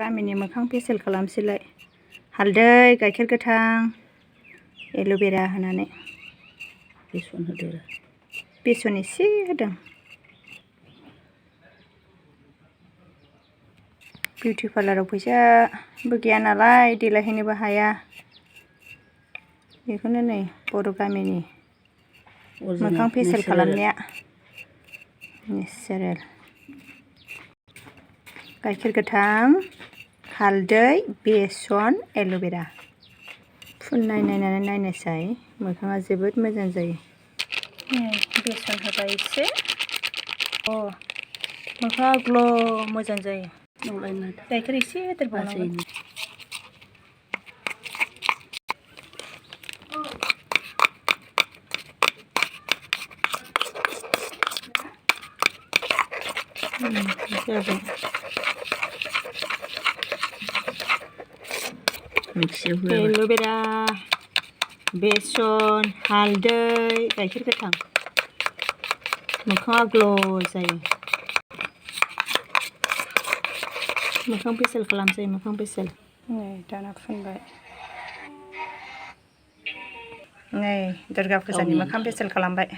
गामिनि मोखां फेसियल खालामसैलाय हालदै गाइखेर गोथां एल'भेरा होनानै बेसन होदो बेसन एसे होदों बिउटि पार्लाराव फैसाबो गैया नालाय देलायहैनोबो हाया बेखौनो नै बर' गामिनि मोखां फेसियल खालामनाया नेचारेल गाइखेर गोथां हालदै बेसन एल'भेरा फुननानै नायनोसै मोखाङा जोबोद मोजां जायो बेसन होबाय एसे मोखाङा ग्ल' मोजां जायो गाइखेर एसे होदेरबावनांगौ एल'भेरा बेसन हालदै गाइखेर गोथां मोखाङा ग्ल' जायो मोखां फेसियल खालामसै मोखां फेसियल नै दाना फुनबाय नै दुर्गा फुजानि मोखां फेसियल खालामबाय